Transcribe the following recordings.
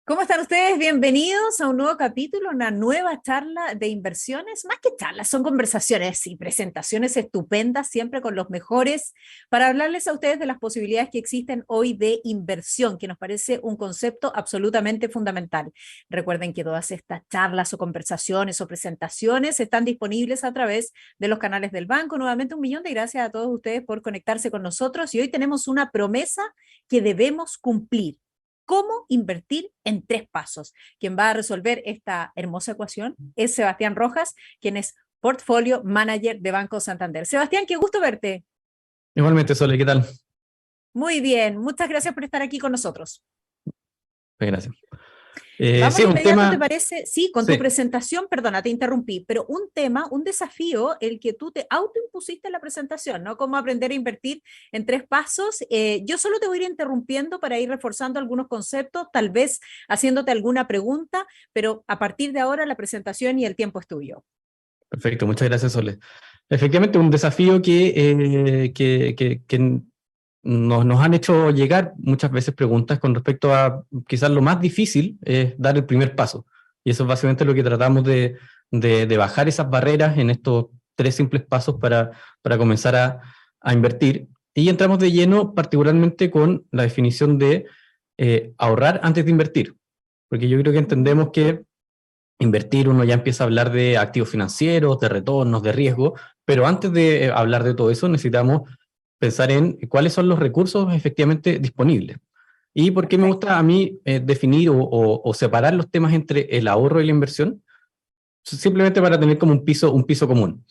¿Cómo están ustedes? Bienvenidos a un nuevo capítulo, una nueva charla de inversiones. Más que charlas, son conversaciones y presentaciones estupendas, siempre con los mejores, para hablarles a ustedes de las posibilidades que existen hoy de inversión, que nos parece un concepto absolutamente fundamental. Recuerden que todas estas charlas o conversaciones o presentaciones están disponibles a través de los canales del banco. Nuevamente, 1.000.000 de gracias a todos ustedes por conectarse con nosotros y hoy tenemos una promesa que debemos cumplir. ¿Cómo invertir en 3 pasos? Quien va a resolver esta hermosa ecuación es Sebastián Rojas, quien es Portfolio Manager de Banco Santander. Sebastián, qué gusto verte. Igualmente, Sole, ¿qué tal? Muy bien, muchas gracias por estar aquí con nosotros. Gracias. Vamos Sí, de un inmediato, ¿te tema, parece? Sí, con tu sí, presentación, perdona, te interrumpí, pero un tema, un desafío, el que tú te autoimpusiste en la presentación, ¿no? Cómo aprender a invertir en 3 pasos. Yo solo te voy a ir interrumpiendo para ir reforzando algunos conceptos, tal vez haciéndote alguna pregunta, pero a partir de ahora la presentación y el tiempo es tuyo. perfecto, muchas gracias, Sole. Efectivamente, un desafío que nos han hecho llegar muchas veces preguntas con respecto a quizás lo más difícil es dar el primer paso. Y eso es básicamente lo que tratamos de bajar esas barreras en estos 3 simples pasos para comenzar a invertir. Y entramos de lleno particularmente con la definición de ahorrar antes de invertir. Porque yo creo que entendemos que invertir uno ya empieza a hablar de activos financieros, de retornos, de riesgo, pero antes de hablar de todo eso necesitamos pensar en cuáles son los recursos efectivamente disponibles. ¿Y por qué me Perfecto. gusta a mí definir o separar los temas entre el ahorro y la inversión? Simplemente para tener como un piso común.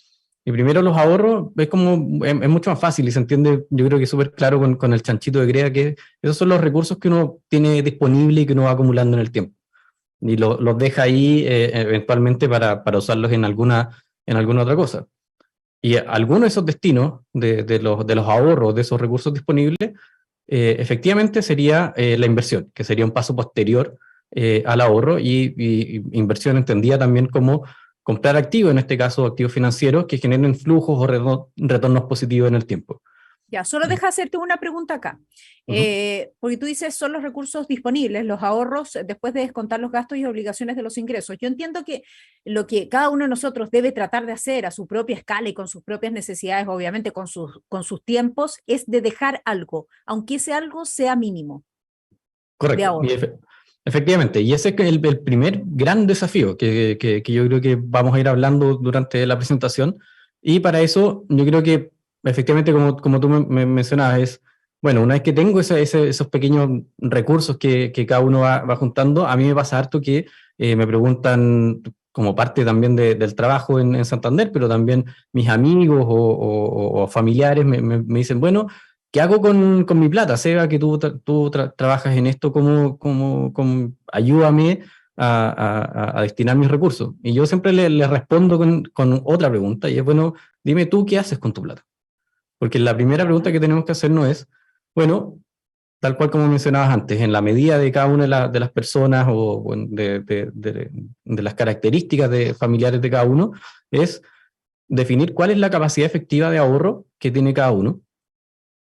Y primero los ahorros es mucho más fácil y se entiende, yo creo que súper claro con el chanchito de Crea, que esos son los recursos que uno tiene disponible y que uno va acumulando en el tiempo y los deja ahí eventualmente para usarlos en alguna otra cosa. Y algunos de esos destinos de los ahorros, de esos recursos disponibles, efectivamente sería la inversión, que sería un paso posterior al ahorro y inversión entendida también como comprar activos, en este caso activos financieros, que generen flujos o retornos positivos en el tiempo. Ya, solo deja hacerte una pregunta acá, Uh -huh. porque tú dices son los recursos disponibles, los ahorros después de descontar los gastos y obligaciones de los ingresos. Yo entiendo que lo que cada uno de nosotros debe tratar de hacer a su propia escala y con sus propias necesidades, obviamente con sus tiempos, es de dejar algo, aunque ese algo sea mínimo de Correcto. ahorro. Efectivamente, y ese es el primer gran desafío que yo creo que vamos a ir hablando durante la presentación. Y para eso, yo creo que efectivamente, como tú me mencionabas, es, bueno, una vez que tengo esos pequeños recursos que cada uno va juntando, a mí me pasa harto que me preguntan, como parte también del trabajo en Santander, pero también mis amigos o familiares me dicen, bueno, ¿qué hago con mi plata? Seba, que tú trabajas en esto, ayúdame a destinar mis recursos. Y yo siempre le respondo con otra pregunta, y es, bueno, dime tú qué haces con tu plata. Porque la primera pregunta Ya. que tenemos que hacer no es, bueno, tal cual como mencionabas antes, en la medida de cada una de las personas de las características familiares de cada uno, es definir cuál es la capacidad efectiva de ahorro que tiene cada uno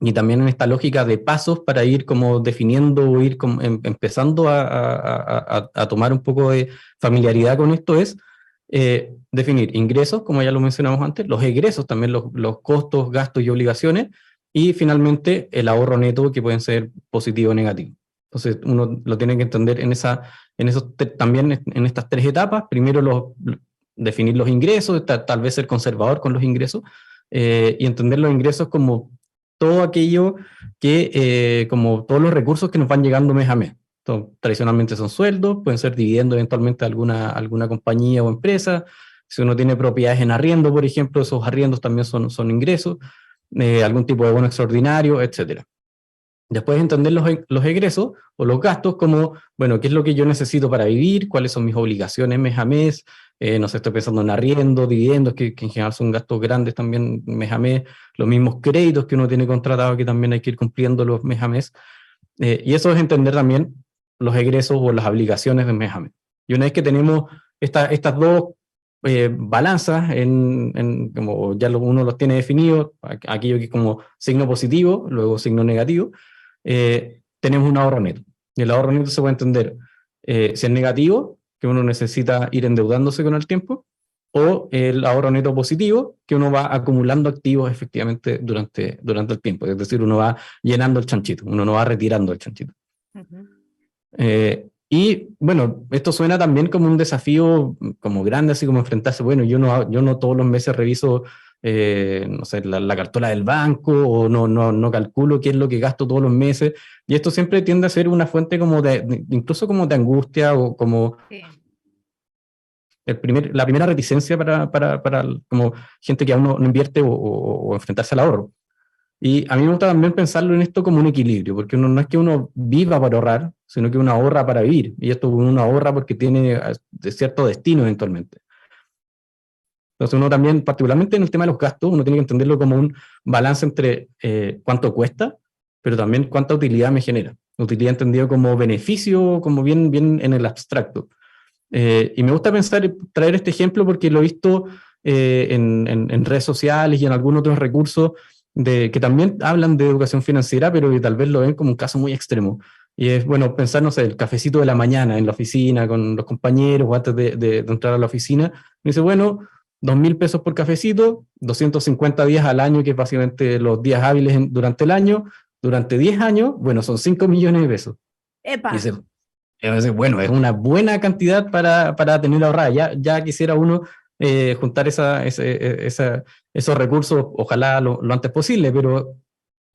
y también en esta lógica de pasos para ir como definiendo o ir como empezando a tomar un poco de familiaridad con esto es definir ingresos, como ya lo mencionamos antes, los egresos también, los costos, gastos y obligaciones, y finalmente el ahorro neto que pueden ser positivo o negativo. Entonces uno lo tiene que entender también en estas 3 etapas. Primero definir los ingresos, tal vez ser conservador con los ingresos, y entender los ingresos como todo aquello como todos los recursos que nos van llegando mes a mes. Entonces, tradicionalmente son sueldos, pueden ser dividendos eventualmente de alguna compañía o empresa. Si uno tiene propiedades en arriendo, por ejemplo, esos arriendos también son ingresos, algún tipo de bono extraordinario, etcétera. Después entender los egresos o los gastos como, bueno, qué es lo que yo necesito para vivir, cuáles son mis obligaciones mes a mes, no sé, estoy pensando en arriendo, dividendos, que en general son gastos grandes también mes a mes, los mismos créditos que uno tiene contratado que también hay que ir cumpliendo los mes a mes, y eso es entender también los egresos o las obligaciones de mes a mes. Y una vez que tenemos estas dos balanzas, como ya uno los tiene definido, aquello que es como signo positivo, luego signo negativo, tenemos un ahorro neto. Y el ahorro neto se puede entender Si es negativo, que uno necesita ir endeudándose con el tiempo, o el ahorro neto positivo, que uno va acumulando activos efectivamente durante el tiempo. Es decir, uno va llenando el chanchito, uno no va retirando el chanchito. Y bueno, esto suena también como un desafío como grande, así como enfrentarse, bueno, yo no todos los meses reviso, no sé, la cartola del banco, o no calculo qué es lo que gasto todos los meses, y esto siempre tiende a ser una fuente como incluso como de angustia, o como la primera reticencia para como gente que aún no invierte, o enfrentarse al ahorro. Y a mí me gusta también pensarlo en esto como un equilibrio, porque uno, no es que uno viva para ahorrar, sino que uno ahorra para vivir. Y esto uno ahorra porque tiene cierto destino eventualmente. Entonces uno también, particularmente en el tema de los gastos, uno tiene que entenderlo como un balance entre cuánto cuesta, pero también cuánta utilidad me genera. Utilidad entendido como beneficio, como bien en el abstracto. Y me gusta traer este ejemplo porque lo he visto en redes sociales y en algunos otros recursos que también hablan de educación financiera, pero que tal vez lo ven como un caso muy extremo. Y es, bueno, pensar, no sé, el cafecito de la mañana en la oficina con los compañeros o antes de entrar a la oficina. Me dice, bueno, 2.000 pesos por cafecito, 250 días al año, que es básicamente los días hábiles durante el año. Durante 10 años, bueno, son 5 millones de pesos. ¡Epa! Y dice, bueno, es una buena cantidad para tener ahorrada. Ya quisiera uno juntar esos recursos, ojalá lo antes posible, pero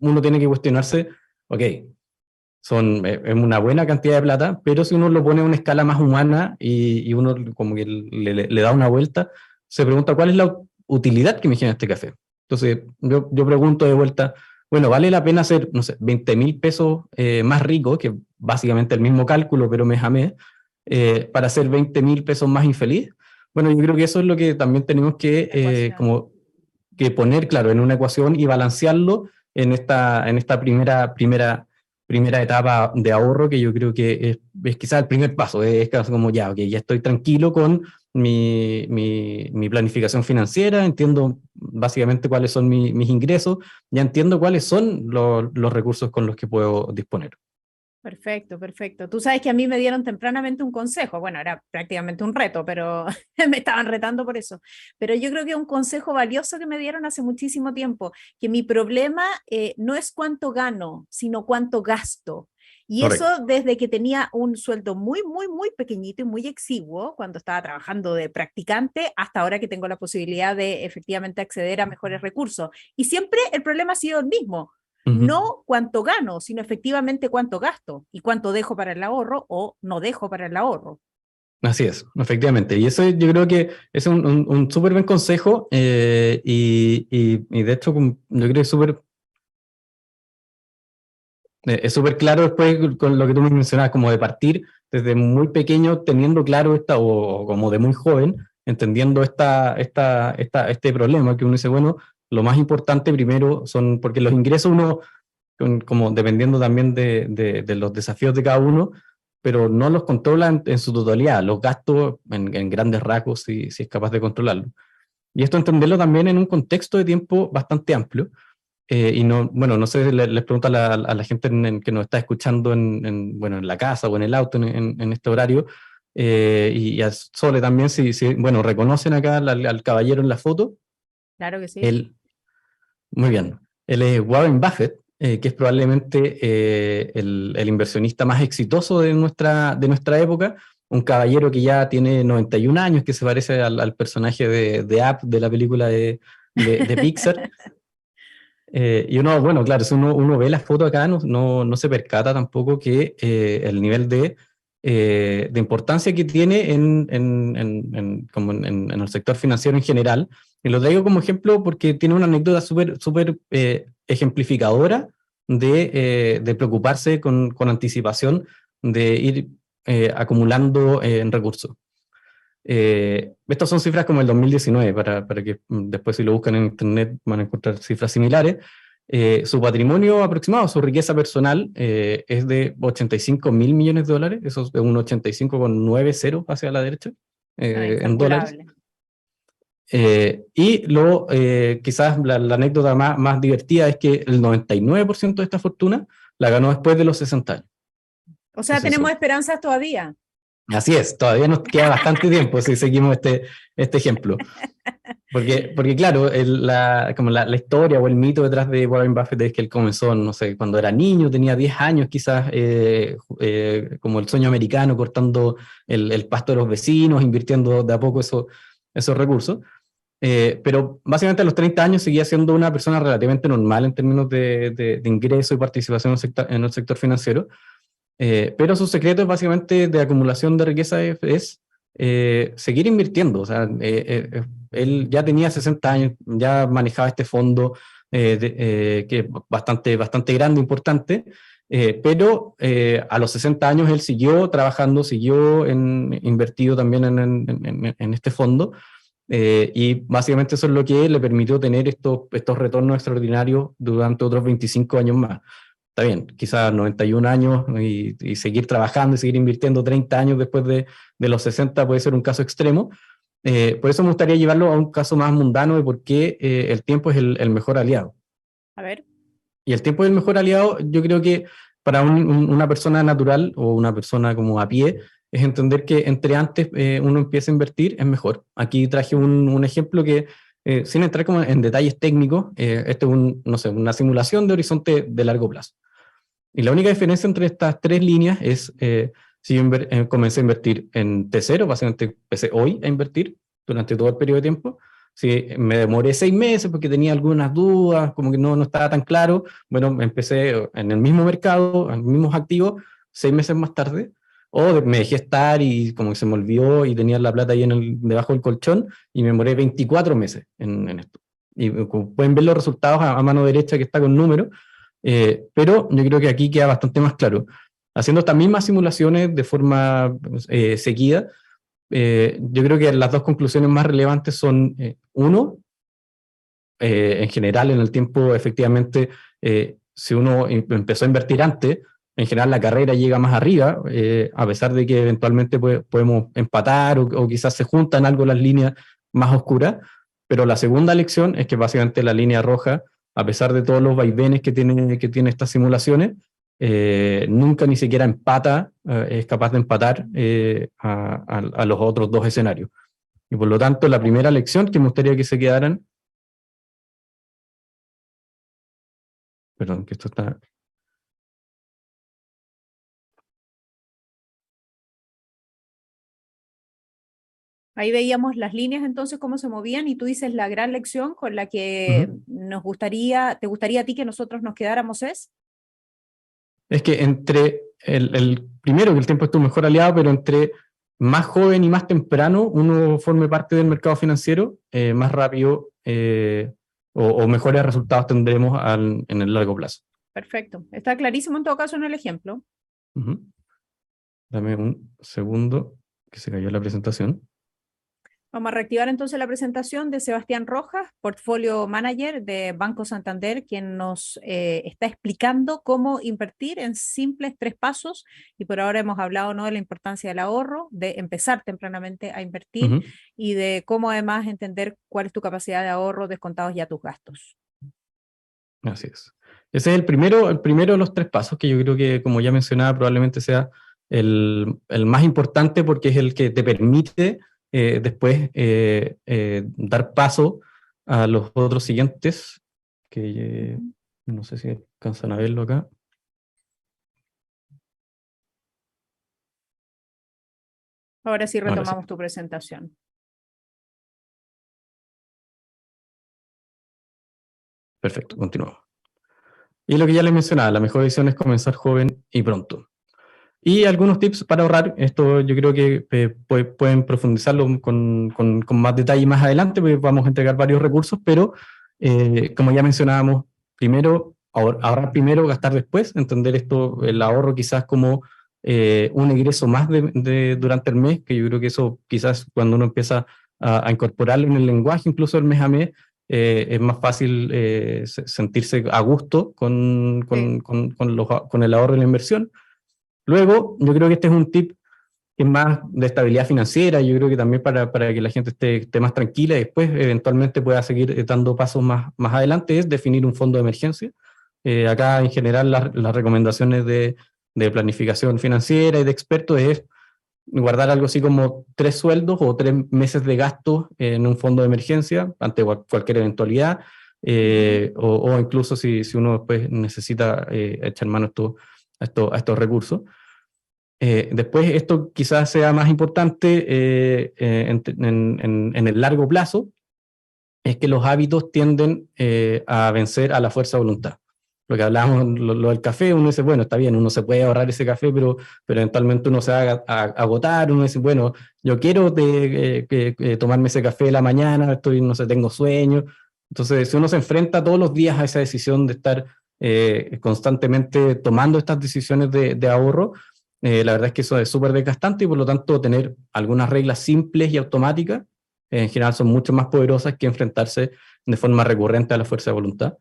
uno tiene que cuestionarse, ok, es una buena cantidad de plata, pero si uno lo pone a una escala más humana, y uno como que le da una vuelta, se pregunta cuál es la utilidad que me genera este café. Entonces, yo pregunto de vuelta, bueno, ¿vale la pena hacer, no sé, 20.000 pesos más rico, que básicamente el mismo cálculo, pero mes a mes, para hacer 20.000 pesos más infeliz? Bueno, yo creo que eso es lo que también tenemos como que poner, claro, en una ecuación y balancearlo en esta primera etapa de ahorro, que yo creo que es quizás el primer paso. Es casi como ya, ok, ya estoy tranquilo con mi planificación financiera, entiendo básicamente cuáles son mis ingresos, ya entiendo cuáles son los recursos con los que puedo disponer. Perfecto, perfecto. Tú sabes que a mí me dieron tempranamente un consejo. Bueno, era prácticamente un reto, pero me estaban retando por eso. Pero yo creo que un consejo valioso que me dieron hace muchísimo tiempo, que mi problema no es cuánto gano, sino cuánto gasto. Y eso Correcto. desde que tenía un sueldo muy, muy, muy pequeñito y muy exiguo, cuando estaba trabajando de practicante, hasta ahora que tengo la posibilidad de efectivamente acceder a mejores recursos. Y siempre el problema ha sido el mismo, no cuánto gano, sino efectivamente cuánto gasto y cuánto dejo para el ahorro o no dejo para el ahorro. Así es, efectivamente. Y eso yo creo que es un súper buen consejo, y de hecho yo creo que es súper claro después con lo que tú me mencionabas, como de partir desde muy pequeño teniendo claro o como de muy joven, entendiendo este problema, que uno dice, bueno, lo más importante primero porque los ingresos uno, como dependiendo también de los desafíos de cada uno, pero no los controla en su totalidad, los gastos en grandes rasgos, si es capaz de controlarlo. Y esto entenderlo también en un contexto de tiempo bastante amplio. Y no, bueno, no sé, les pregunto a la gente que nos está escuchando bueno, en la casa o en el auto en este horario, y a Sole también, si bueno, reconocen acá al caballero en la foto. Claro que sí. Él, muy bien, él es Warren Buffett, que es probablemente el inversionista más exitoso de nuestra época, un caballero que ya tiene 91 años, que se parece al personaje de Up de la película de Pixar. Y uno, bueno, claro, si uno ve las fotos acá, no se percata tampoco que el nivel de importancia que tiene como en el sector financiero en general. Y lo traigo como ejemplo porque tiene una anécdota súper ejemplificadora de preocuparse con anticipación, de ir acumulando en recursos. Estas son cifras como el 2019, para que después si lo buscan en internet van a encontrar cifras similares. Su patrimonio aproximado, su riqueza personal, es de 85.000 millones de dólares, eso es de un 85,90 hacia la derecha, en dólares. Incalculable. Y quizás la anécdota más divertida es que el 99% de esta fortuna la ganó después de los 60 años. O sea, Entonces, tenemos esperanzas todavía. Así es, todavía nos queda bastante tiempo si seguimos este ejemplo. Porque claro, como la historia o el mito detrás de Warren Buffett es que él comenzó, no sé, cuando era niño, tenía 10 años quizás, como el sueño americano, cortando el pasto de los vecinos, invirtiendo de a poco esos recursos. Pero básicamente a los 30 años seguía siendo una persona relativamente normal en términos de ingreso y participación en el sector financiero. Pero su secreto es básicamente de acumulación de riqueza es seguir invirtiendo. O sea, él ya tenía 60 años, ya manejaba este fondo que es bastante grande, importante, pero a los 60 años él siguió trabajando, siguió invertido también en este fondo, y básicamente eso es lo que le permitió tener estos retornos extraordinarios durante otros 25 años más. Está bien, quizás 91 años y seguir trabajando y seguir invirtiendo 30 años después de los 60 puede ser un caso extremo. Por eso me gustaría llevarlo a un caso más mundano de por qué el tiempo es el mejor aliado. A ver. Y el tiempo es el mejor aliado, yo creo que para una persona natural o una persona como a pie, es entender que entre antes uno empieza a invertir es mejor. Aquí traje un ejemplo que, sin entrar como en detalles técnicos, esto es no sé, una simulación de horizonte de largo plazo. Y la única diferencia entre estas tres líneas es si yo comencé a invertir en T0, básicamente empecé hoy a invertir durante todo el periodo de tiempo. Si me demoré 6 meses porque tenía algunas dudas, como que no estaba tan claro, bueno, empecé en el mismo mercado, en los mismos activos, 6 meses más tarde, o me dejé estar y como que se me olvidó y tenía la plata ahí debajo del colchón y me demoré 24 meses en esto. Y como pueden ver los resultados a mano derecha que está con números, pero yo creo que aquí queda bastante más claro. Haciendo estas mismas simulaciones de forma seguida, yo creo que las dos conclusiones más relevantes son, uno, en general en el tiempo efectivamente, si uno empezó a invertir antes, en general la carrera llega más arriba, a pesar de que eventualmente podemos empatar o quizás se juntan algo las líneas más oscuras, pero la segunda lección es que básicamente la línea roja, a pesar de todos los vaivenes que tiene estas simulaciones, nunca ni siquiera empata, es capaz de empatar a los otros dos escenarios. Y por lo tanto, la primera lección que me gustaría que se quedaran, perdón, que esto está... Ahí veíamos las líneas entonces cómo se movían y tú dices la gran lección con la que te gustaría a ti que nosotros nos quedáramos es. Es que entre primero que el tiempo es tu mejor aliado, pero entre más joven y más temprano uno forme parte del mercado financiero, más rápido o mejores resultados tendremos en el largo plazo. Perfecto. Está clarísimo en todo caso en el ejemplo. Dame un segundo que se cayó la presentación. Vamos a reactivar entonces la presentación de Sebastián Rojas, Portfolio Manager de Banco Santander, quien nos está explicando cómo invertir en simples 3 pasos. Y por ahora hemos hablado, ¿no?, de la importancia del ahorro, de empezar tempranamente a invertir y de cómo además entender cuál es tu capacidad de ahorro descontados ya tus gastos. Así es. Ese es el primero de los 3 pasos que yo creo que, como ya mencionaba, probablemente sea el más importante porque es el que te permite después dar paso a los otros siguientes, que no sé si alcanzan a verlo acá. Ahora sí retomamos tu presentación. Perfecto, continuamos. Y lo que ya les mencionaba, la mejor decisión es comenzar joven y pronto. Y algunos tips para ahorrar, esto yo creo que pueden profundizarlo con más detalle más adelante, porque vamos a entregar varios recursos, pero como ya mencionábamos, primero, ahorrar primero, gastar después, entender esto, el ahorro quizás como un ingreso más durante el mes, que yo creo que eso quizás cuando uno empieza a incorporarlo en el lenguaje, incluso el mes a mes, es más fácil sentirse a gusto con el ahorro y la inversión. Luego, yo creo que este es un tip que es más de estabilidad financiera, yo creo que también para que la gente esté más tranquila y después eventualmente pueda seguir dando pasos más adelante, es definir un fondo de emergencia. Acá en general las recomendaciones de planificación financiera y de expertos es guardar algo así como 3 sueldos o 3 meses de gastos en un fondo de emergencia ante cualquier eventualidad, o incluso si uno después necesita echar mano a estos recursos. Después, esto quizás sea más importante en el largo plazo, es que los hábitos tienden a vencer a la fuerza de voluntad. Lo que hablábamos, lo del café, uno dice, bueno, está bien, uno se puede ahorrar ese café, pero eventualmente uno se va a agotar, uno dice, bueno, yo quiero tomarme ese café de la mañana, no sé, tengo sueño. Entonces, si uno se enfrenta todos los días a esa decisión de estar constantemente tomando estas decisiones de ahorro, la verdad es que eso es súper desgastante y por lo tanto tener algunas reglas simples y automáticas en general son mucho más poderosas que enfrentarse de forma recurrente a la fuerza de voluntad.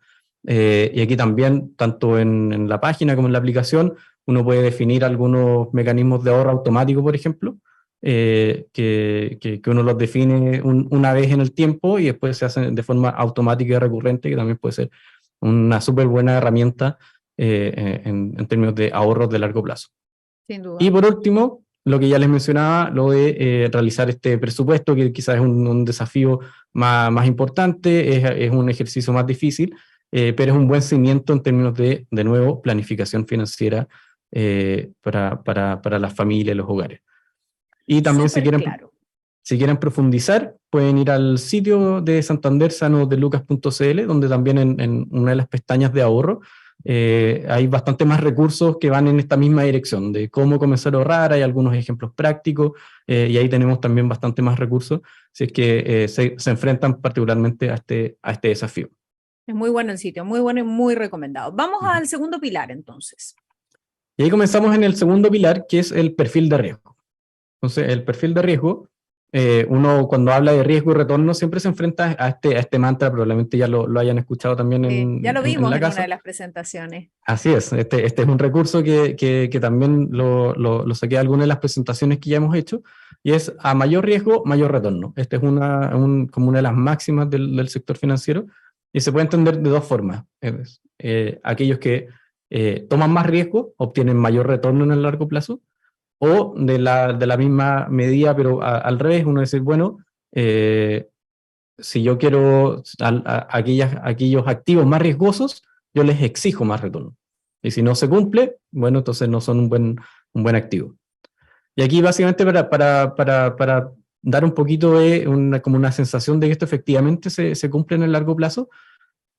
Y aquí también, tanto en la página como en la aplicación, uno puede definir algunos mecanismos de ahorro automático, por ejemplo, que uno los define una vez en el tiempo y después se hacen de forma automática y recurrente, que también puede ser una súper buena herramienta en términos de ahorros de largo plazo. Sin duda. Y por último, lo que ya les mencionaba, lo de realizar este presupuesto, que quizás es un desafío más importante, es un ejercicio más difícil, pero es un buen cimiento en términos de nuevo, planificación financiera para las familias y los hogares. Y también si quieren profundizar, pueden ir al sitio de Santander sanodelucas.cl, donde también en una de las pestañas de ahorro hay bastante más recursos que van en esta misma dirección, de cómo comenzar a ahorrar, hay algunos ejemplos prácticos, y ahí tenemos también bastante más recursos, si es que se enfrentan particularmente a este desafío. Es muy bueno el sitio, muy bueno y muy recomendado. Vamos al segundo pilar, entonces. Y ahí comenzamos en el segundo pilar, que es el perfil de riesgo. Entonces, el perfil de riesgo, uno cuando habla de riesgo y retorno siempre se enfrenta a este mantra, probablemente ya lo hayan escuchado también ya lo vimos en la en casa. una de las presentaciones. Así es, este es un recurso que también lo saqué de algunas de las presentaciones que ya hemos hecho, y es a mayor riesgo, mayor retorno. Esta es como una de las máximas del sector financiero, y se puede entender de dos formas. Aquellos que toman más riesgo obtienen mayor retorno en el largo plazo, o de la misma medida, pero al revés, uno dice, bueno, si yo quiero aquellos activos más riesgosos, yo les exijo más retorno. Y si no se cumple, bueno, entonces no son un buen activo. Y aquí básicamente para dar un poquito de como una sensación de que esto efectivamente se cumple en el largo plazo,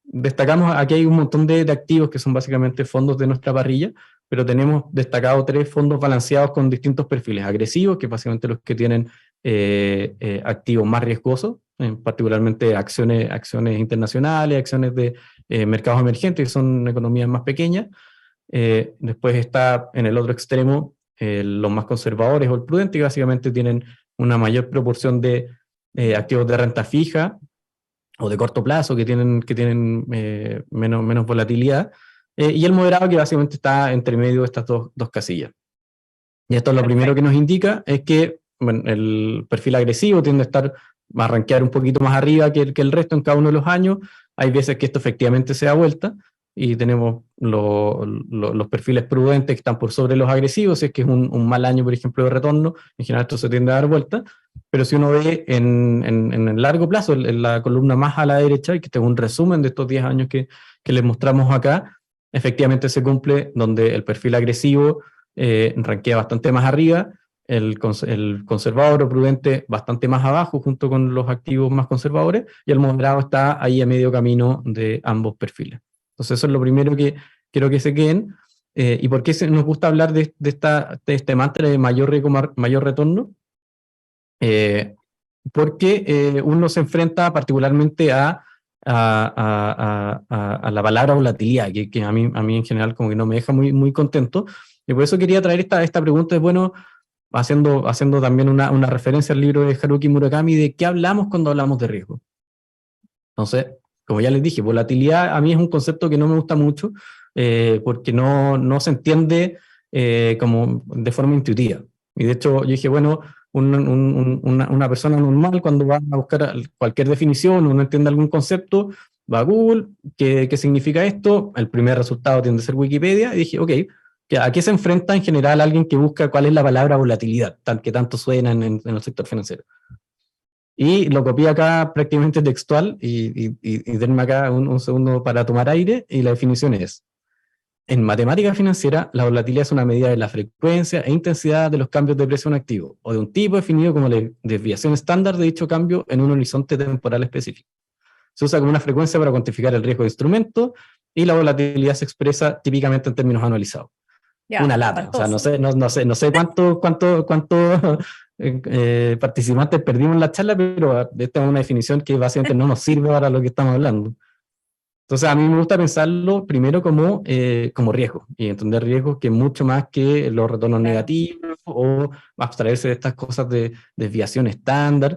destacamos, aquí hay un montón de activos que son básicamente fondos de nuestra parrilla, pero tenemos destacado 3 fondos balanceados con distintos perfiles agresivos, que básicamente los que tienen activos más riesgosos, particularmente acciones internacionales, acciones de mercados emergentes, que son economías más pequeñas. Después está en el otro extremo los más conservadores o el prudente, que básicamente tienen una mayor proporción de activos de renta fija o de corto plazo, que tienen menos volatilidad, y el moderado, que básicamente está entre medio de estas dos casillas. Y esto es lo primero que nos indica, es que bueno, el perfil agresivo tiende a rankear un poquito más arriba que el resto en cada uno de los años. Hay veces que esto efectivamente se da vuelta, y tenemos los perfiles prudentes que están por sobre los agresivos. Si es que es un mal año, por ejemplo, de retorno, en general esto se tiende a dar vuelta. Pero si uno ve en el largo plazo, en la columna más a la derecha, y que este es un resumen de estos 10 años que les mostramos acá, efectivamente se cumple, donde el perfil agresivo rankea bastante más arriba, el conservador o prudente bastante más abajo, junto con los activos más conservadores, y el moderado está ahí a medio camino de ambos perfiles. Entonces eso es lo primero que quiero que se queden. ¿Y por qué nos gusta hablar de este mantra de mayor riesgo, mayor retorno? Porque uno se enfrenta particularmente a la palabra volatilidad, que a mí en general como que no me deja muy contento, y por eso quería traer esta pregunta, bueno, haciendo también una referencia al libro de Haruki Murakami, de qué hablamos cuando hablamos de riesgo. Entonces, como ya les dije, volatilidad a mí es un concepto que no me gusta mucho, porque no se entiende como de forma intuitiva. Y de hecho yo dije, bueno, una persona normal cuando va a buscar cualquier definición o no entiende algún concepto, va a Google, ¿qué significa esto? El primer resultado tiende a ser Wikipedia, y dije, ok, ¿A qué se enfrenta en general alguien que busca cuál es la palabra volatilidad, que tanto suena en el sector financiero? Y lo copié acá prácticamente textual y denme acá un segundo para tomar aire, y la definición es: en matemática financiera, la volatilidad es una medida de la frecuencia e intensidad de los cambios de precio de un activo, o de un tipo definido como la desviación estándar de dicho cambio en un horizonte temporal específico. Se usa como una frecuencia para cuantificar el riesgo de instrumento, y la volatilidad se expresa típicamente en términos anualizados. Ya, Una lata, o sea, espantoso. no sé cuánto participantes perdimos en la charla, pero esta es una definición que básicamente no nos sirve para lo que estamos hablando. Entonces, a mí me gusta pensarlo primero como riesgo, y entender riesgos que mucho más que los retornos Claro. negativos, o abstraerse de estas cosas de desviación estándar.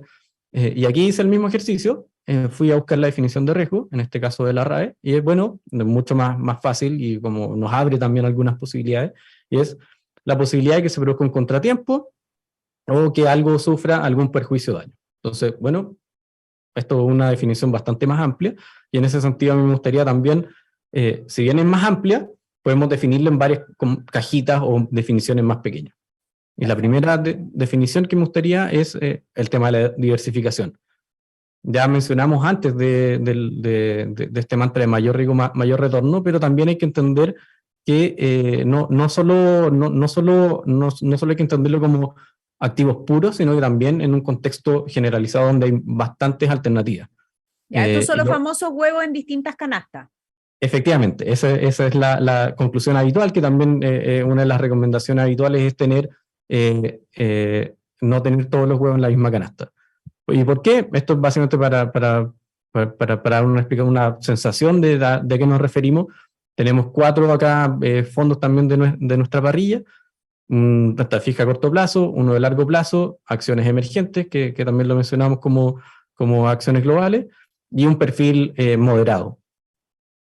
Y aquí hice el mismo ejercicio, fui a buscar la definición de riesgo, en este caso de la RAE, y es mucho más fácil, y como nos abre también algunas posibilidades, y es la posibilidad de que se produzca un contratiempo o que algo sufra algún perjuicio o daño. Entonces, bueno, esto es una definición bastante más amplia, y en ese sentido a mí me gustaría también, si bien es más amplia, podemos definirlo en varias cajitas o definiciones más pequeñas. Y la primera definición que me gustaría es el tema de la diversificación. Ya mencionamos antes de este mantra de mayor riesgo, mayor retorno, pero también hay que entender que no solo hay que entenderlo como activos puros, sino que también en un contexto generalizado donde hay bastantes alternativas. Ya, estos son los famosos huevos en distintas canastas. Efectivamente, esa es la conclusión habitual, que también una de las recomendaciones habituales es no tener todos los huevos en la misma canasta. ¿Y por qué? Esto es básicamente para explicar una sensación de qué nos referimos. Tenemos 4 acá fondos también de nuestra parrilla: renta fija a corto plazo, uno de largo plazo, acciones emergentes, que también lo mencionamos como acciones globales, y un perfil moderado.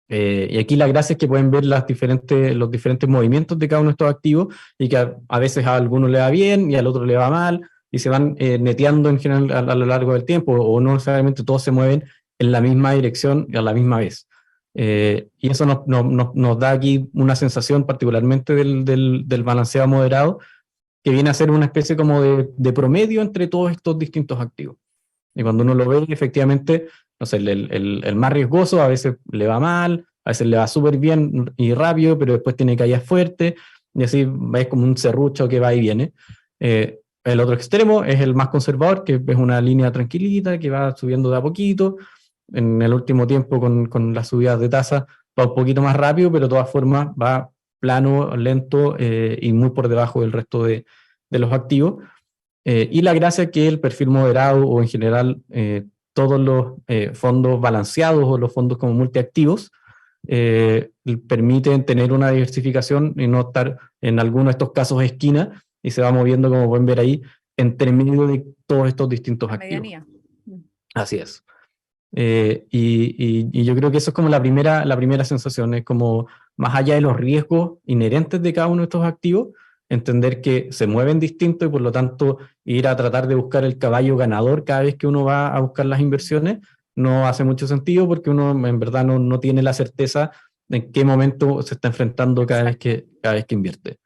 Y aquí la gracia es que pueden ver los diferentes movimientos de cada uno de estos activos, y que a veces a alguno le va bien y al otro le va mal, y se van neteando en general a lo largo del tiempo, o no necesariamente todos se mueven en la misma dirección y a la misma vez. Y eso nos da aquí una sensación particularmente del balanceado moderado, que viene a ser una especie como de promedio entre todos estos distintos activos. Y cuando uno lo ve, efectivamente, no sé, el más riesgoso a veces le va mal, a veces le va súper bien y rápido, pero después tiene caídas fuertes, y así es como un serrucho que va y viene. El otro extremo es el más conservador, que es una línea tranquilita, que va subiendo de a poquito. En el último tiempo, con las subidas de tasa, va un poquito más rápido, pero de todas formas va plano, lento, y muy por debajo del resto de los activos. Y la gracia es que el perfil moderado, o en general todos los fondos balanceados o los fondos como multiactivos, permiten tener una diversificación y no estar en alguno de estos casos esquina, y se va moviendo, como pueden ver ahí, entre medio de todos estos distintos activos. Medianía. Así es. Y yo creo que eso es como la primera sensación, es como, más allá de los riesgos inherentes de cada uno de estos activos, entender que se mueven distinto, y por lo tanto ir a tratar de buscar el caballo ganador cada vez que uno va a buscar las inversiones no hace mucho sentido, porque uno en verdad no tiene la certeza de en qué momento se está enfrentando cada vez que invierte.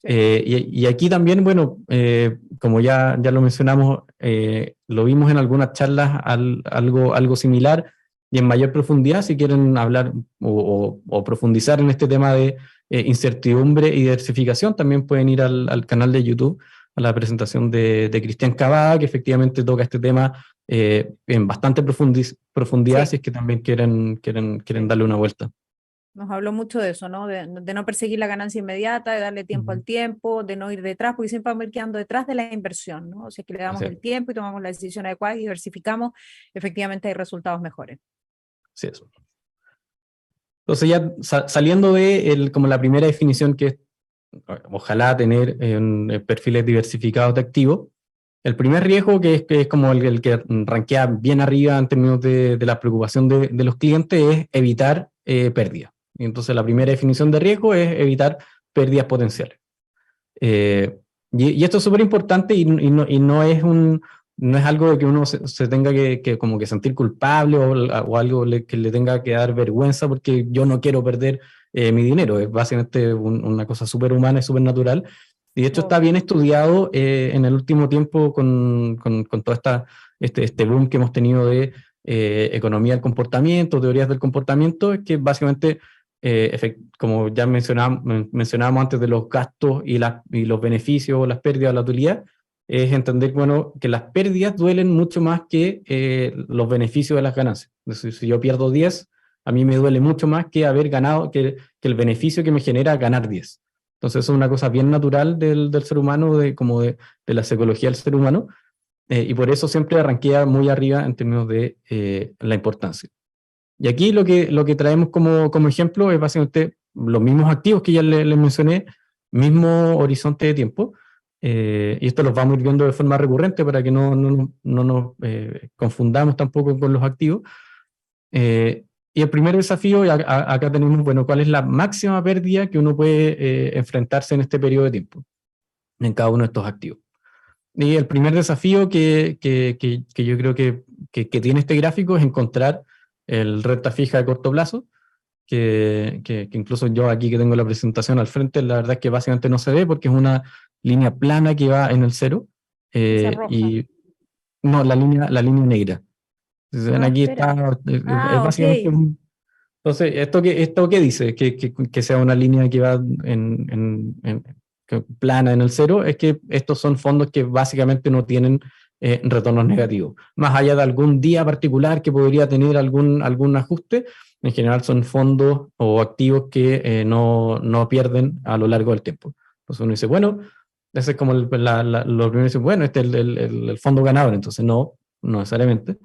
Sí. Y aquí también, bueno, como ya lo mencionamos, lo vimos en algunas charlas, algo similar y en mayor profundidad. Si quieren hablar o profundizar en este tema de incertidumbre y diversificación, también pueden ir al canal de YouTube, a la presentación de Cristian Cavada, que efectivamente toca este tema en bastante profundidad, sí. Si es que también quieren darle una vuelta. Nos habló mucho de eso, ¿no? De no perseguir la ganancia inmediata, de darle tiempo al tiempo, de no ir detrás, porque siempre vamos a ir quedando detrás de la inversión, ¿no? O sea, que le damos el tiempo y tomamos la decisión adecuada y diversificamos, efectivamente hay resultados mejores. Sí, eso. Entonces ya saliendo de como la primera definición, que es ojalá tener perfiles diversificados de activos, el primer riesgo, que es como el que rankea bien arriba en términos de la preocupación de los clientes, es evitar pérdidas. Y entonces la primera definición de riesgo es evitar pérdidas potenciales. Y esto es súper importante, y no es algo de que uno se tenga que sentir culpable, o algo que le tenga que dar vergüenza porque yo no quiero perder mi dinero. Es básicamente una cosa súper humana y súper natural. Y de hecho está Obvio. bien estudiado en el último tiempo con todo este boom que hemos tenido de economía del comportamiento, teorías del comportamiento, es que básicamente, como ya mencionábamos antes de los gastos y los beneficios, las pérdidas, la utilidad, es entender, bueno, que las pérdidas duelen mucho más que los beneficios de las ganancias. Entonces, si yo pierdo 10, a mí me duele mucho más que haber ganado, que el beneficio que me genera ganar 10. Entonces, eso es una cosa bien natural del ser humano, de la psicología del ser humano, y por eso siempre arranquea muy arriba en términos de la importancia. Y aquí lo que traemos como ejemplo es básicamente los mismos activos que ya les mencioné, mismo horizonte de tiempo, y esto los vamos a ir viendo de forma recurrente para que no nos confundamos tampoco con los activos. Y el primer desafío, acá tenemos, bueno, cuál es la máxima pérdida que uno puede enfrentarse en este periodo de tiempo, en cada uno de estos activos. Y el primer desafío que yo creo que tiene este gráfico es encontrar el renta fija de corto plazo, que incluso yo aquí que tengo la presentación al frente, la verdad es que básicamente no se ve porque es una línea plana que va en el cero, Y se arroja. y no, la línea negra. Entonces, ven, Ah, aquí espera. está, es Ah, ok. básicamente entonces, ¿esto qué dice? Que sea una línea que va plana en el cero, es que estos son fondos que básicamente no tienen retornos negativos. Más allá de algún día particular que podría tener algún ajuste, en general son fondos o activos que no pierden a lo largo del tiempo. Entonces uno dice, bueno, ese es como lo primero dice, bueno, este es el fondo ganador, entonces no necesariamente.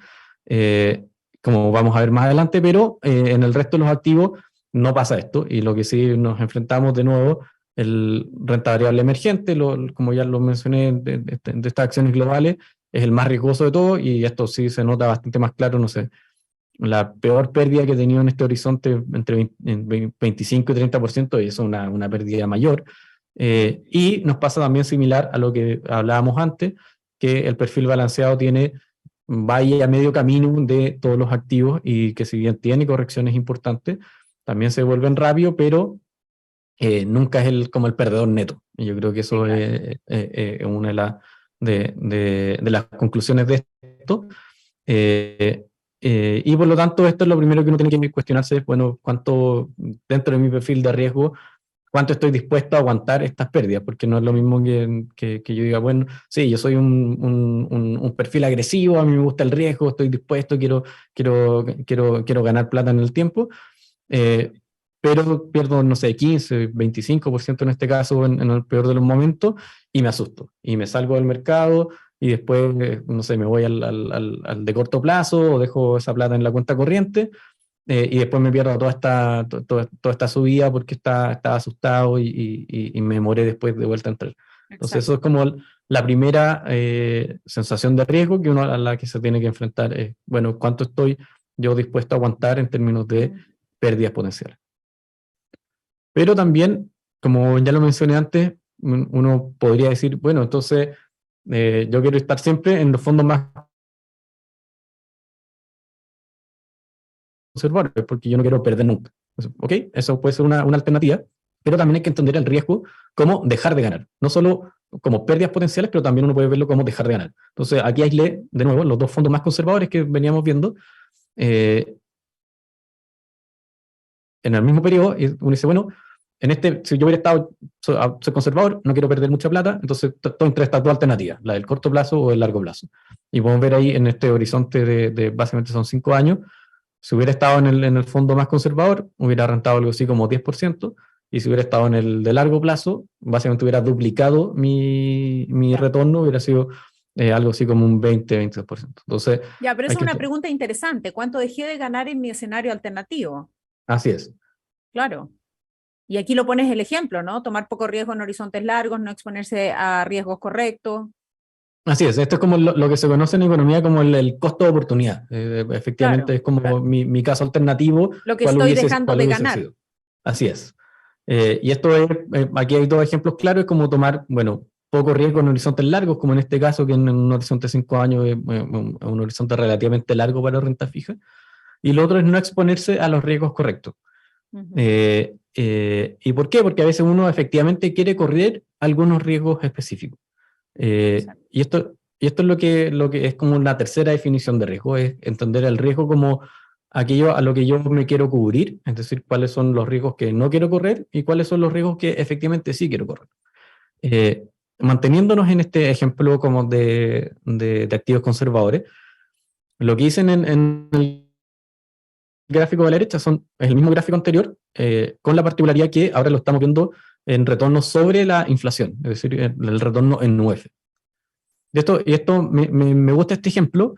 Como vamos a ver más adelante, pero en el resto de los activos no pasa esto, y lo que sí nos enfrentamos de nuevo, el renta variable emergente, como ya lo mencioné, de estas acciones globales, es el más riesgoso de todo, y esto sí se nota bastante más claro, no sé, la peor pérdida que he tenido en este horizonte entre 25 y 30%, y eso es una pérdida mayor. Y nos pasa también similar a lo que hablábamos antes, que el perfil balanceado vaya a medio camino de todos los activos, y que si bien tiene correcciones importantes, también se vuelven rápido, pero nunca es como el perdedor neto. Y yo creo que Sí, eso claro. es una de las conclusiones de esto. Eh, y por lo tanto, esto es lo primero que uno tiene que cuestionarse, bueno, cuánto dentro de mi perfil de riesgo, cuánto estoy dispuesto a aguantar estas pérdidas, porque no es lo mismo que yo diga, bueno, sí, yo soy un perfil agresivo, a mí me gusta el riesgo, estoy dispuesto, quiero ganar plata en el tiempo, eh, pero pierdo, no sé, 15, 25% en este caso, en el peor de los momentos, y me asusto, y me salgo del mercado, y después, no sé, me voy al de corto plazo, o dejo esa plata en la cuenta corriente, y después me pierdo toda esta subida porque estaba asustado, y me demoré después de vuelta a entrar. Entonces eso es Exacto. como la primera sensación de riesgo que uno a la que se tiene que enfrentar, es, bueno, ¿cuánto estoy yo dispuesto a aguantar en términos de Mm. pérdidas potenciales? Pero también, como ya lo mencioné antes, uno podría decir, bueno, entonces yo quiero estar siempre en los fondos más conservadores, porque yo no quiero perder nunca. Entonces, ok, eso puede ser una alternativa, pero también hay que entender el riesgo como dejar de ganar. No solo como pérdidas potenciales, pero también uno puede verlo como dejar de ganar. Entonces, aquí aislé de nuevo los dos fondos más conservadores que veníamos viendo. Eh, en el mismo periodo, y uno dice, bueno, si yo hubiera estado, soy conservador, no quiero perder mucha plata, entonces estoy entre estas dos alternativas, la del corto plazo o el largo plazo. Y podemos ver ahí en este horizonte de básicamente son 5 años, si hubiera estado en el fondo más conservador, hubiera rentado algo así como 10%, y si hubiera estado en el de largo plazo, básicamente hubiera duplicado mi Ya. retorno, hubiera sido algo así como un 20-22%. Entonces, Ya, pero hay esa es que, una pregunta interesante. ¿Cuánto dejé de ganar en mi escenario alternativo? así es. Claro. Y aquí lo pones el ejemplo, ¿no? Tomar poco riesgo en horizontes largos, no exponerse a riesgos correctos. Así es, esto es como lo que se conoce en economía como el costo de oportunidad. Efectivamente Claro, es como claro. mi caso alternativo, Lo que estoy dejando cuál de hubiese ganar. sido. Así es. Y esto es, aquí hay dos ejemplos claros, es como tomar, bueno, poco riesgo en horizontes largos, como en este caso, que en un horizonte de 5 años es un horizonte relativamente largo para renta fija. Y lo otro es no exponerse a los riesgos correctos. Ujú. ¿Y por qué? Porque a veces uno efectivamente quiere correr algunos riesgos específicos. Y esto es lo que es como la tercera definición de riesgo, es entender el riesgo como aquello a lo que yo me quiero cubrir, es decir, cuáles son los riesgos que no quiero correr y cuáles son los riesgos que efectivamente sí quiero correr. Eh, Manteniéndonos en este ejemplo como de activos conservadores, lo que dicen en el gráfico de la derecha es el mismo gráfico anterior, con la particularidad que ahora lo estamos viendo en retorno sobre la inflación, es decir, el retorno en UF. Y esto me gusta este ejemplo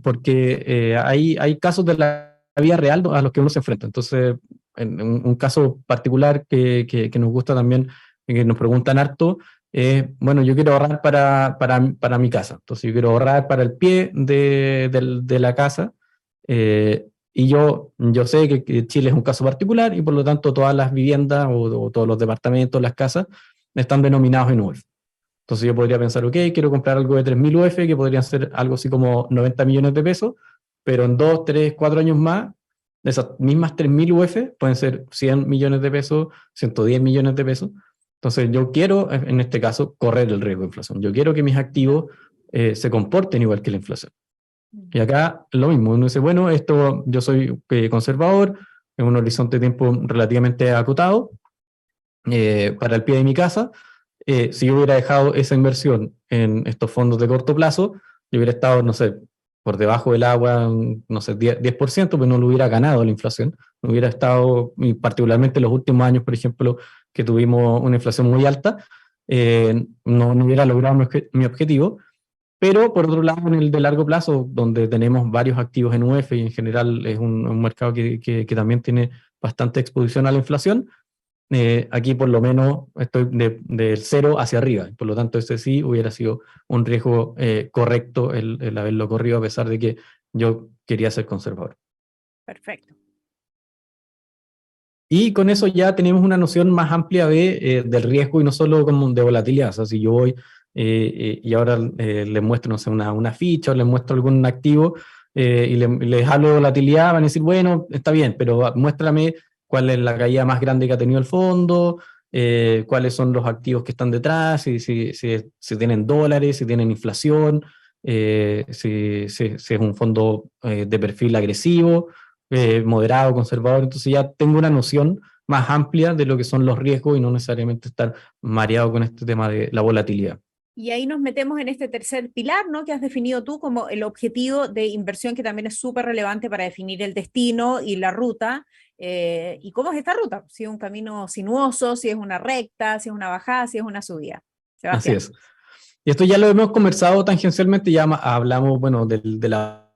porque hay casos de la vida real a los que uno se enfrenta. Entonces, en un caso particular que nos gusta también, que nos preguntan harto, bueno, yo quiero ahorrar para mi casa. Entonces, yo quiero ahorrar para el pie de la casa. Y yo sé que Chile es un caso particular y por lo tanto todas las viviendas o todos los departamentos, las casas, están denominados en UF. Entonces yo podría pensar, ok, quiero comprar algo de 3.000 UF, que podrían ser algo así como 90 millones de pesos, pero en 2, 3, 4 años más, esas mismas 3.000 UF pueden ser 100 millones de pesos, 110 millones de pesos. Entonces yo quiero, en este caso, correr el riesgo de inflación. Yo quiero que mis activos se comporten igual que la inflación. Y acá lo mismo, uno dice, bueno, esto yo soy conservador, en un horizonte de tiempo relativamente acotado, para el pie de mi casa. Si yo hubiera dejado esa inversión en estos fondos de corto plazo, yo hubiera estado, no sé, por debajo del agua, no sé, 10%, pero no lo hubiera ganado la inflación. No hubiera estado, y particularmente en los últimos años, por ejemplo, que tuvimos una inflación muy alta, no hubiera logrado mi objetivo. Pero por otro lado, en el de largo plazo, donde tenemos varios activos en UF y en general es un mercado que también tiene bastante exposición a la inflación, aquí por lo menos estoy del cero hacia arriba, por lo tanto este sí hubiera sido un riesgo correcto el haberlo corrido a pesar de que yo quería ser conservador. Perfecto. Y con eso ya tenemos una noción más amplia del riesgo y no solo como de volatilidad. O sea, si yo voy y ahora les muestro, no sé, una ficha o les muestro algún activo y les hablo de volatilidad, van a decir, bueno, está bien, pero muéstrame cuál es la caída más grande que ha tenido el fondo, cuáles son los activos que están detrás, si tienen dólares, si tienen inflación, si es un fondo de perfil agresivo, moderado, conservador. Entonces ya tengo una noción más amplia de lo que son los riesgos y no necesariamente estar mareado con este tema de la volatilidad. Y ahí nos metemos en este tercer pilar, ¿no? Que has definido tú como el objetivo de inversión, que también es súper relevante para definir el destino y la ruta. ¿Y cómo es esta ruta? Si es un camino sinuoso, si es una recta, si es una bajada, si es una subida. Así Sebastián. es. Y esto ya lo hemos conversado tangencialmente, ya hablamos, bueno, de la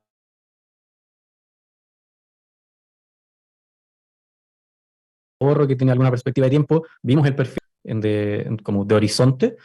ahorro que tiene alguna perspectiva de tiempo, vimos el perfil como de horizonte.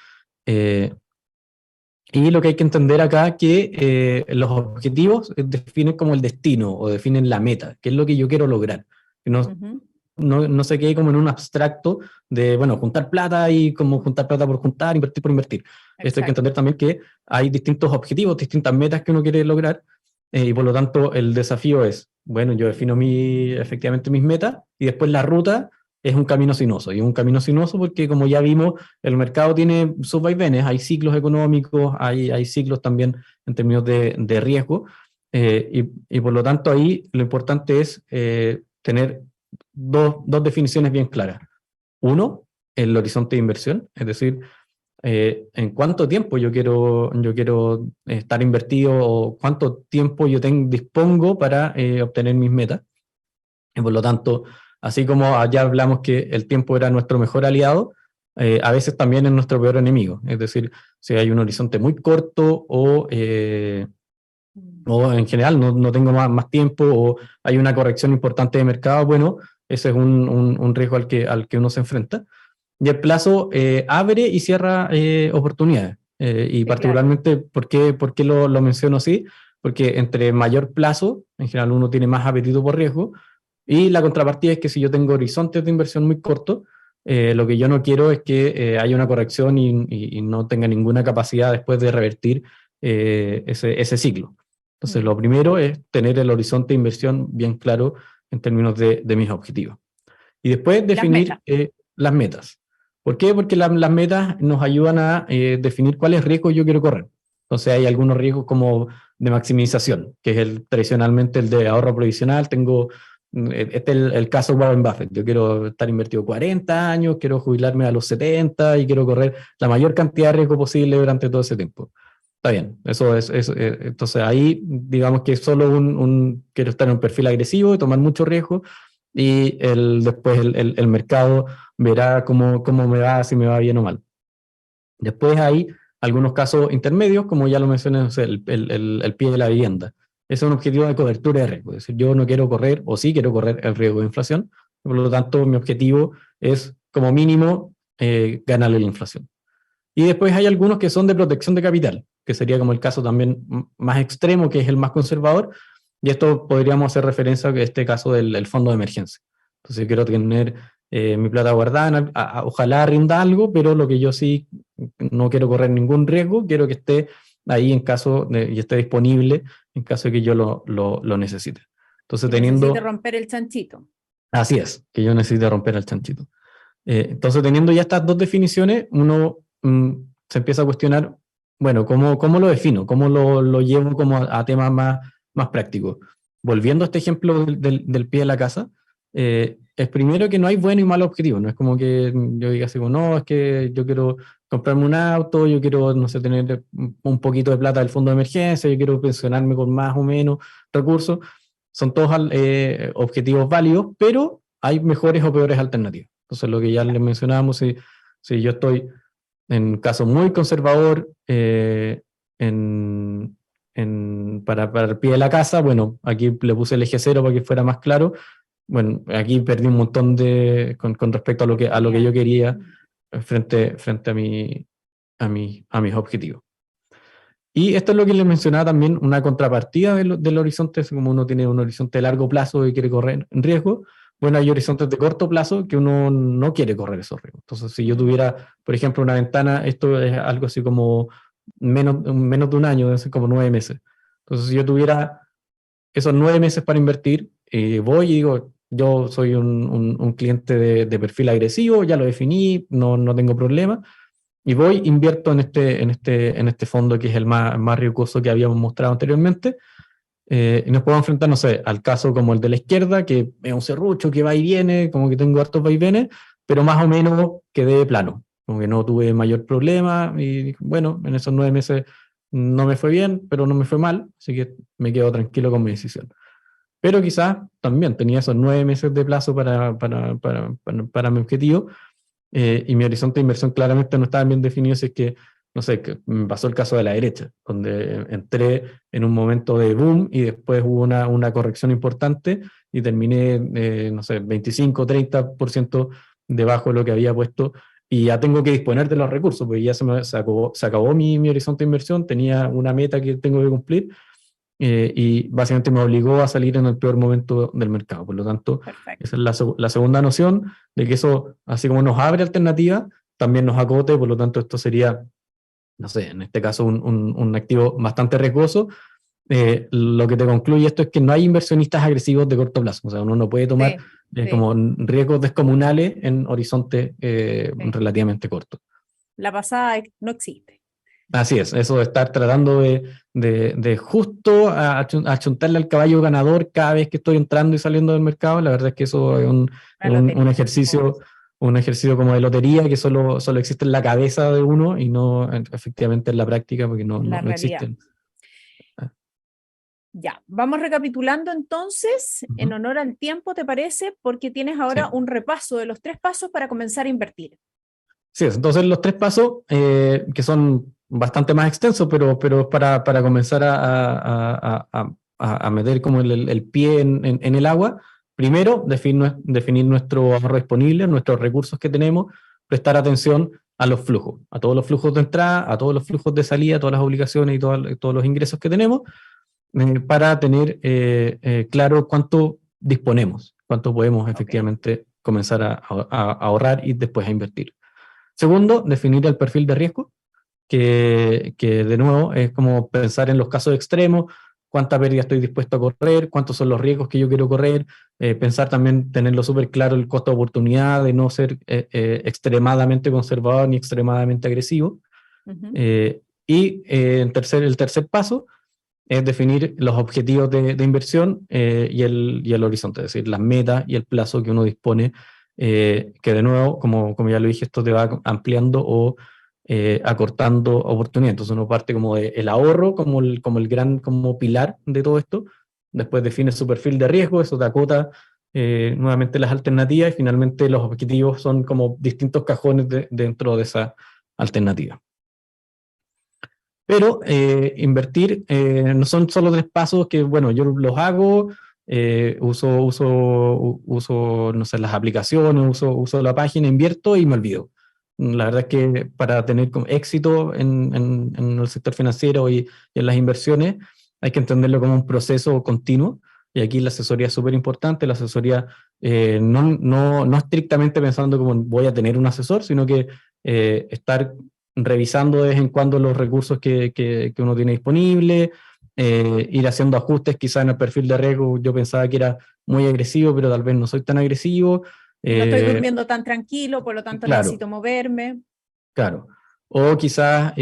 Y lo que hay que entender acá es que los objetivos definen como el destino o definen la meta, que es lo que yo quiero lograr. No se quede como en un abstracto de, bueno, juntar plata y como juntar plata por juntar, invertir por invertir. Esto hay que entender también que hay distintos objetivos, distintas metas que uno quiere lograr y por lo tanto el desafío es, bueno, yo defino efectivamente mis metas y después la ruta es un camino sinuoso. Y es un camino sinuoso porque, como ya vimos, el mercado tiene sus vaivenes, hay ciclos económicos, hay ciclos también en términos de riesgo, y por lo tanto ahí lo importante es tener dos definiciones bien claras. Uno, el horizonte de inversión, es decir, en cuánto tiempo yo quiero estar invertido o cuánto tiempo yo dispongo para obtener mis metas. Y por lo tanto, así como allá hablamos que el tiempo era nuestro mejor aliado, a veces también es nuestro peor enemigo. Es decir, si hay un horizonte muy corto o en general no tengo más tiempo o hay una corrección importante de mercado, bueno, ese es un riesgo al que uno se enfrenta. Y el plazo abre y cierra oportunidades. Y Sí, claro. particularmente, ¿por qué lo menciono así? Porque entre mayor plazo, en general uno tiene más apetito por riesgo, y la contrapartida es que si yo tengo horizontes de inversión muy cortos, lo que yo no quiero es que haya una corrección y no tenga ninguna capacidad después de revertir ese ciclo. Entonces, lo primero es tener el horizonte de inversión bien claro en términos de mis objetivos. Y después definir las metas. ¿Por qué? Porque las metas nos ayudan a definir cuáles riesgos yo quiero correr. Entonces hay algunos riesgos como de maximización, que es tradicionalmente el de ahorro provisional. Este es el caso Warren Buffett. Yo quiero estar invertido 40 años, quiero jubilarme a los 70 y quiero correr la mayor cantidad de riesgo posible durante todo ese tiempo. Está bien, entonces ahí digamos que es solo quiero estar en un perfil agresivo y tomar mucho riesgo, y después el mercado verá cómo me va, si me va bien o mal. Después hay algunos casos intermedios, como ya lo mencioné, o sea, el pie de la vivienda. Ese es un objetivo de cobertura de riesgo, es decir, yo no quiero correr, o sí quiero correr el riesgo de inflación, por lo tanto mi objetivo es como mínimo ganarle la inflación. Y después hay algunos que son de protección de capital, que sería como el caso también más extremo, que es el más conservador, y esto podríamos hacer referencia a este caso del fondo de emergencia. Entonces quiero tener mi plata guardada, ojalá rinda algo, pero lo que yo sí no quiero correr ningún riesgo, quiero que esté ahí y esté disponible en caso de que yo lo necesite. Entonces necesite romper el chanchito. Así es, que yo necesite romper el chanchito. Entonces teniendo ya estas dos definiciones, uno se empieza a cuestionar, bueno, ¿cómo lo defino? ¿Cómo lo llevo como a temas más prácticos? Volviendo a este ejemplo del pie de la casa, es primero que no hay bueno y malo objetivo, no es como que yo diga así como, no, es que yo quiero comprarme un auto, yo quiero, no sé, tener un poquito de plata del fondo de emergencia, yo quiero pensionarme con más o menos recursos. Son todos objetivos válidos, pero hay mejores o peores alternativas. Entonces, lo que ya les mencionábamos, si yo estoy en un caso muy conservador para el pie de la casa, bueno, aquí le puse el eje cero para que fuera más claro. Bueno, aquí perdí un montón con respecto a lo que yo quería frente a mis objetivos. Y esto es lo que les mencionaba también, una contrapartida del horizonte, es como uno tiene un horizonte de largo plazo y quiere correr en riesgo. Bueno, hay horizontes de corto plazo que uno no quiere correr esos riesgos. Entonces, si yo tuviera, por ejemplo, una ventana, esto es algo así como menos de un año, debe ser como 9 meses. Entonces, si yo tuviera esos 9 meses para invertir, voy y digo, yo soy un cliente de perfil agresivo, ya lo definí, no tengo problema, y voy, invierto en este fondo que es el más riesgoso que habíamos mostrado anteriormente, y nos podemos enfrentar, no sé, al caso como el de la izquierda, que es un serrucho que va y viene, como que tengo hartos vaivenes, pero más o menos quedé plano, como que no tuve mayor problema, y bueno, en esos 9 meses no me fue bien, pero no me fue mal, así que me quedo tranquilo con mi decisión. Pero quizás también tenía esos 9 meses de plazo para mi objetivo, y mi horizonte de inversión claramente no estaba bien definido, si es que, no sé, que me pasó el caso de la derecha, donde entré en un momento de boom y después hubo una corrección importante y terminé, no sé, 25-30% debajo de lo que había puesto, y ya tengo que disponer de los recursos, porque ya se acabó mi horizonte de inversión, tenía una meta que tengo que cumplir, y básicamente me obligó a salir en el peor momento del mercado. Por lo tanto, perfecto, esa es la segunda noción, de que eso, así como nos abre alternativas, también nos acote. Por lo tanto, esto sería, no sé, en este caso un activo bastante riesgoso. Lo que te concluye esto es que no hay inversionistas agresivos de corto plazo. O sea, uno no puede tomar como riesgos descomunales en horizontes relativamente cortos. La pasada no existe. Así es, eso de estar tratando de justo achuntarle al caballo ganador cada vez que estoy entrando y saliendo del mercado, la verdad es que eso es un ejercicio como de lotería que solo existe en la cabeza de uno y no efectivamente en la práctica, porque no existen. Ya, vamos recapitulando entonces, en honor al tiempo, ¿te parece? Porque tienes ahora un repaso de los 3 pasos para comenzar a invertir. Sí, entonces los 3 pasos, que son bastante más extensos, pero para comenzar a meter como el pie en el agua. Primero, definir nuestro ahorro disponible, nuestros recursos que tenemos, prestar atención a los flujos, a todos los flujos de entrada, a todos los flujos de salida, todas las obligaciones y todos los ingresos que tenemos, para tener claro cuánto disponemos, cuánto podemos efectivamente comenzar a ahorrar y después a invertir. Segundo, definir el perfil de riesgo, que de nuevo es como pensar en los casos extremos, cuánta pérdida estoy dispuesto a correr, cuántos son los riesgos que yo quiero correr, pensar también, tenerlo súper claro el costo de oportunidad, de no ser extremadamente conservador ni extremadamente agresivo. El tercer paso es definir los objetivos de inversión y el horizonte, es decir, las metas y el plazo que uno dispone, que de nuevo, como ya lo dije, esto te va ampliando o acortando oportunidades. Entonces uno parte como el ahorro, como el gran como pilar de todo esto, después define su perfil de riesgo, eso te acota nuevamente las alternativas, y finalmente los objetivos son como distintos cajones dentro de esa alternativa. Pero invertir no son solo 3 pasos que, bueno, yo los hago, uso, no sé, las aplicaciones, uso la página, invierto y me olvido. La verdad es que para tener éxito en el sector financiero y en las inversiones, hay que entenderlo como un proceso continuo, y aquí la asesoría es súper importante. La asesoría no estrictamente pensando como voy a tener un asesor, sino que estar revisando de vez en cuando los recursos que uno tiene disponible, ir haciendo ajustes quizá en el perfil de riesgo. Yo pensaba que era muy agresivo, pero tal vez no soy tan agresivo. No estoy durmiendo tan tranquilo, por lo tanto Claro, necesito moverme. claro. O quizás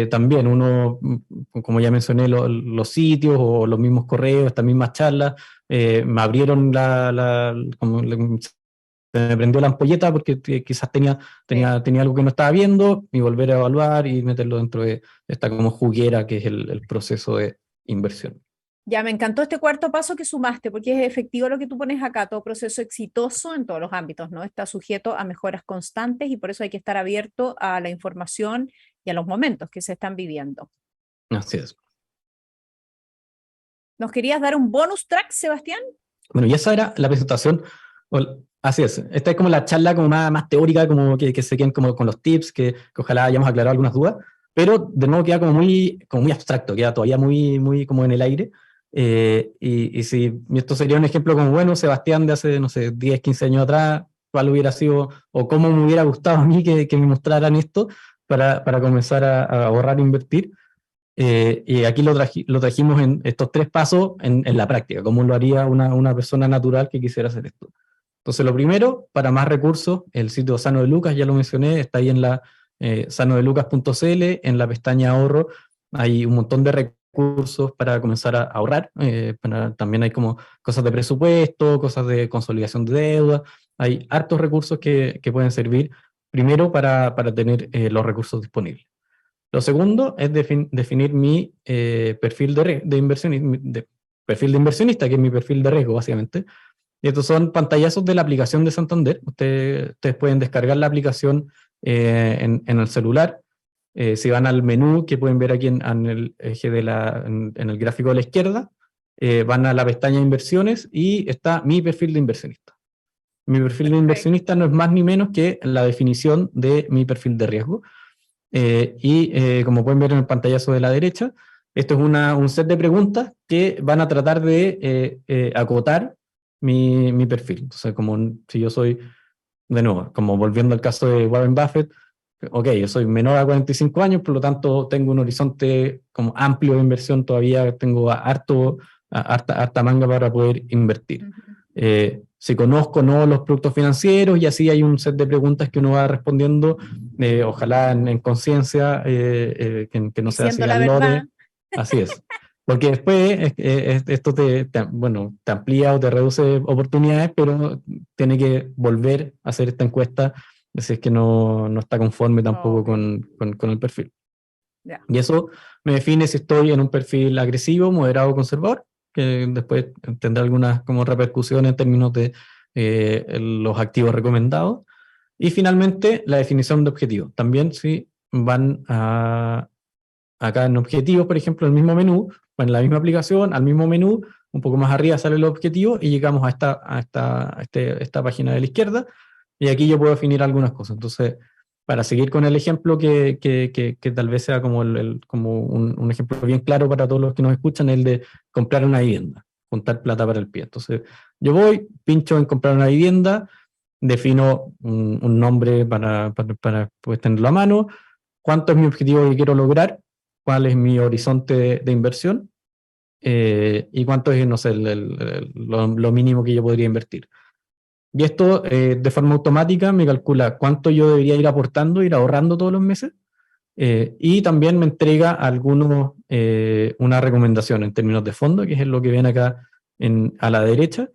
también uno, como ya mencioné, los sitios o los mismos correos, estas mismas charlas, me abrieron se me prendió la ampolleta porque quizás tenía algo que no estaba viendo, y volver a evaluar y meterlo dentro de esta como juguera que es el proceso de inversión. Ya, me encantó este cuarto paso que sumaste, porque es efectivo lo que tú pones acá. Todo proceso exitoso en todos los ámbitos, ¿no? Está sujeto a mejoras constantes, y por eso hay que estar abierto a la información y a los momentos que se están viviendo. Así es. ¿Nos querías dar un bonus track, Sebastián? Bueno, y esa era la presentación. Así es. Esta es como la charla como más teórica, como que se queden como con los tips, que ojalá hayamos aclarado algunas dudas, pero de nuevo queda como muy abstracto, queda todavía muy como en el aire. Y si esto sería un ejemplo como, bueno, Sebastián de hace, no sé, 10, 15 años atrás, cuál hubiera sido, o cómo me hubiera gustado a mí que me mostraran esto para comenzar a ahorrar e invertir. Y aquí lo trajimos en estos 3 pasos en la práctica, como lo haría una persona natural que quisiera hacer esto. Entonces, lo primero, para más recursos, el sitio Sano de Lucas, ya lo mencioné, está ahí en la sanodelucas.cl, en la pestaña ahorro, hay un montón de recursos para comenzar a ahorrar. También hay como cosas de presupuesto, cosas de consolidación de deuda, hay hartos recursos que pueden servir primero para tener los recursos disponibles. Lo segundo es definir mi perfil perfil de inversionista, que es mi perfil de riesgo, básicamente. Y estos son pantallazos de la aplicación de Santander. Ustedes pueden descargar la aplicación en el celular. Si van al menú que pueden ver aquí en el eje en el gráfico de la izquierda, van a la pestaña Inversiones y está mi perfil de inversionista. Mi perfil de inversionista no es más ni menos que la definición de mi perfil de riesgo. Como pueden ver en el pantallazo de la derecha, esto es un set de preguntas que van a tratar de acotar mi perfil. Entonces, como si yo soy, de nuevo, como volviendo al caso de Warren Buffett, ok, yo soy menor a 45 años, por lo tanto tengo un horizonte como amplio de inversión, todavía tengo harta manga para poder invertir. Si conozco no los productos financieros, y así hay un set de preguntas que uno va respondiendo, ojalá en conciencia, que no sea así Diciendo la al verdad. lore. Así es. Porque después esto bueno, te amplía o te reduce oportunidades, pero tiene que volver a hacer esta encuesta si es que no está conforme tampoco con el perfil. Yeah. Y eso me define si estoy en un perfil agresivo, moderado o conservador, que después tendrá algunas como repercusiones en términos de los activos recomendados. Y finalmente, la definición de objetivos. También si van acá en objetivos, por ejemplo, el mismo menú, en la misma aplicación, al mismo menú, un poco más arriba sale el objetivo y llegamos a esta página de la izquierda, y aquí yo puedo definir algunas cosas. Entonces, para seguir con el ejemplo que tal vez sea como, como un ejemplo bien claro para todos los que nos escuchan, el de comprar una vivienda, juntar plata para el pie. Entonces, yo voy, pincho en comprar una vivienda, defino un nombre para pues, tenerlo a mano, cuánto es mi objetivo que quiero lograr, cuál es mi horizonte de inversión, y cuánto es, no sé, lo mínimo que yo podría invertir. Y esto de forma automática me calcula cuánto yo debería ir aportando, ir ahorrando todos los meses, y también me entrega una recomendación en términos de fondo, que es lo que ven acá a la derecha,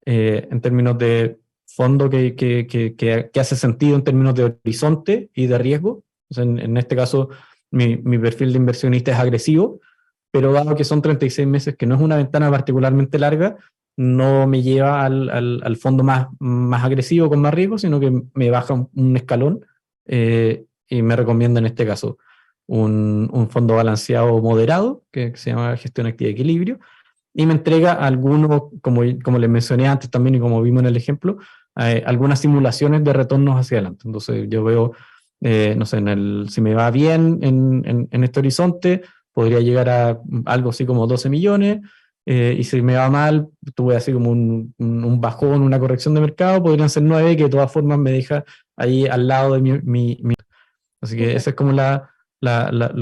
en términos de fondo que hace sentido en términos de horizonte y de riesgo. O sea, en este caso, mi perfil de inversionista es agresivo, pero dado que son 36 meses, que no es una ventana particularmente larga, no me lleva al fondo más agresivo con más riesgo, sino que me baja un escalón, y me recomienda en este caso un fondo balanceado moderado, que se llama gestión activa de equilibrio, y me entrega algunos, como les mencioné antes también y como vimos en el ejemplo, algunas simulaciones de retornos hacia adelante. Entonces yo veo, no sé, si me va bien en este horizonte, podría llegar a algo así como 12 millones, y si me va mal, tuve así como un bajón, una corrección de mercado, podrían ser 9, que de todas formas me deja ahí al lado de mi. Así que ese es como,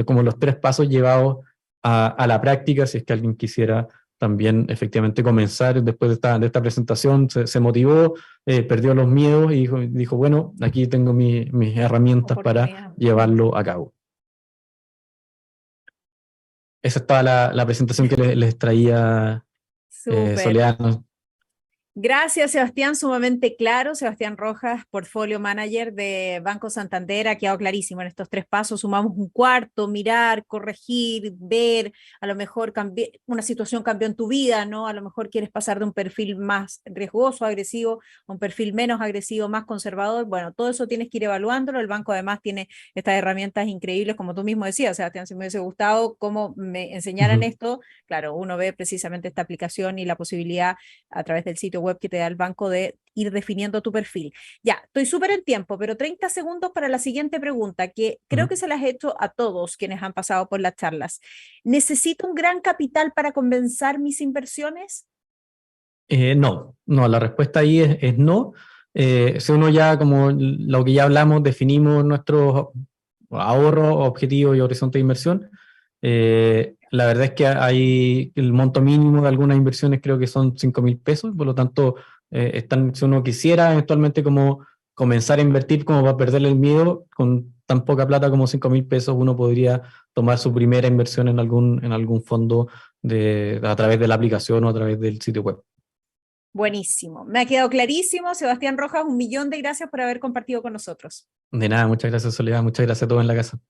como los 3 pasos llevados a la práctica, si es que alguien quisiera también efectivamente comenzar después de esta presentación, se motivó, perdió los miedos y dijo, bueno, aquí tengo mis herramientas para Oportunidad. llevarlo a cabo. Esa es toda la presentación que les traía, Súper. Soledad. Gracias, Sebastián, sumamente claro. Sebastián Rojas, Portfolio Manager de Banco Santander, ha quedado clarísimo en estos 3 pasos. Sumamos un cuarto: mirar, corregir, ver, a lo mejor una situación cambió en tu vida, ¿no? A lo mejor quieres pasar de un perfil más riesgoso, agresivo, a un perfil menos agresivo, más conservador. Bueno, todo eso tienes que ir evaluándolo. El banco además tiene estas herramientas increíbles, como tú mismo decías, Sebastián, si me hubiese gustado cómo me enseñaran esto, claro, uno ve precisamente esta aplicación y la posibilidad a través del sitio web que te da el banco de ir definiendo tu perfil. Ya, estoy súper en tiempo, pero 30 segundos para la siguiente pregunta, que creo que se las he hecho a todos quienes han pasado por las charlas. ¿Necesito un gran capital para comenzar mis inversiones? No, la respuesta ahí es no. Si uno ya, como lo que ya hablamos, definimos nuestros ahorros, objetivos y horizonte de inversión, la verdad es que hay el monto mínimo de algunas inversiones, creo que son 5.000 pesos, por lo tanto, si uno quisiera eventualmente como comenzar a invertir como para perderle el miedo, con tan poca plata como 5.000 pesos, uno podría tomar su primera inversión en algún fondo a través de la aplicación o a través del sitio web. Buenísimo, me ha quedado clarísimo. Sebastián Rojas, 1.000.000 de gracias por haber compartido con nosotros. De nada, muchas gracias, Soledad, muchas gracias a todos en la casa.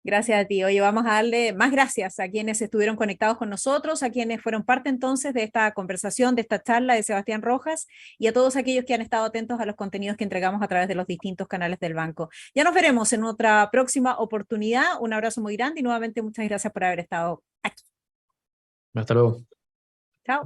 Gracias a ti. Oye, vamos a darle más gracias a quienes estuvieron conectados con nosotros, a quienes fueron parte entonces de esta conversación, de esta charla de Sebastián Rojas, y a todos aquellos que han estado atentos a los contenidos que entregamos a través de los distintos canales del banco. Ya nos veremos en otra próxima oportunidad. Un abrazo muy grande y nuevamente muchas gracias por haber estado aquí. Hasta luego. Chao.